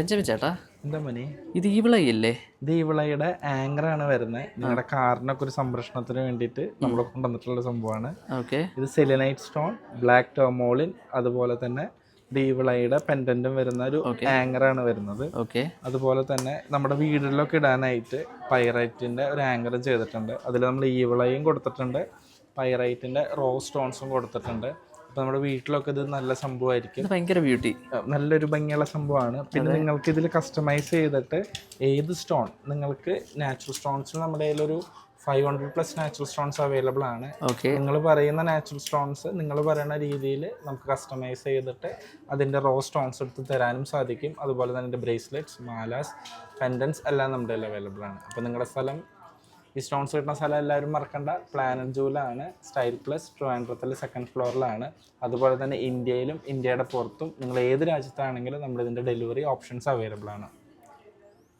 രഞ്ജവി ചേട്ടാ, എന്താ മണി? ഇത് ഈ വിളയല്ലേ? ഇത് ഈ വിളയുടെ ആങ്കറാണ് വരുന്നത്. നിങ്ങളുടെ കാറിനൊക്കെ ഒരു സംരക്ഷണത്തിന് വേണ്ടിയിട്ട് നമ്മൾ കൊണ്ടുവന്നിട്ടുള്ള സംഭവമാണ്. ഓക്കെ. ഇത് സെലിനൈറ്റ് സ്റ്റോൺ, ബ്ലാക്ക് ടോമോളിൻ, അതുപോലെ തന്നെ ഈ വിളയുടെ പെൻഡന്റും വരുന്ന ഒരു ആങ്കറാണ് വരുന്നത്. ഓക്കെ. അതുപോലെ തന്നെ നമ്മുടെ വീടുകളിലൊക്കെ ഇടാനായിട്ട് പൈറൈറ്റിന്റെ ഒരു ആങ്കറും ചെയ്തിട്ടുണ്ട്. അതിൽ നമ്മൾ ഈ വിളയും കൊടുത്തിട്ടുണ്ട്, പൈറൈറ്റിന്റെ റോ സ്റ്റോൺസും കൊടുത്തിട്ടുണ്ട്. അപ്പോൾ നമ്മുടെ വീട്ടിലൊക്കെ ഇത് നല്ല സംഭവമായിരിക്കും. ഭയങ്കര ബ്യൂട്ടി, നല്ലൊരു ഭംഗിയുള്ള സംഭവമാണ്. പിന്നെ നിങ്ങൾക്ക് ഇതിൽ കസ്റ്റമൈസ് ചെയ്തിട്ട് ഏത് സ്റ്റോൺ നിങ്ങൾക്ക്, നാച്ചുറൽ സ്റ്റോൺസിൽ നമ്മുടെ കയ്യിലൊരു 500+ നാച്ചുറൽ സ്റ്റോൺസ് അവൈലബിൾ ആണ്. നിങ്ങൾ പറയുന്ന നാച്ചുറൽ സ്റ്റോൺസ് നിങ്ങൾ പറയുന്ന രീതിയിൽ നമുക്ക് കസ്റ്റമൈസ് ചെയ്തിട്ട് അതിൻ്റെ റോ സ്റ്റോൺസ് എടുത്ത് തരാനും സാധിക്കും. അതുപോലെ തന്നെ അതിൻ്റെ ബ്രേസ്ലെറ്റ്സ്, മാലാസ്, പെൻഡൻസ് എല്ലാം നമ്മുടെ കയ്യിൽ അവൈലബിൾ ആണ്. അപ്പോൾ നിങ്ങളുടെ സ്ഥലം, ഈ സ്റ്റോൺസ് കിട്ടുന്ന സ്ഥലം എല്ലാവരും മറക്കണ്ട, പ്ലാനറ്റ് ജൂലാണ്. സ്റ്റൈൽ പ്ലസ് ട്രിവാൻഡ്രത്തിൽ 2nd ഫ്ലോറിലാണ്. അതുപോലെ തന്നെ ഇന്ത്യയിലും ഇന്ത്യയുടെ പുറത്തും നിങ്ങൾ ഏത് രാജ്യത്താണെങ്കിലും നമ്മളിതിൻ്റെ ഡെലിവറി ഓപ്ഷൻസ് അവൈലബിൾ ആണ്.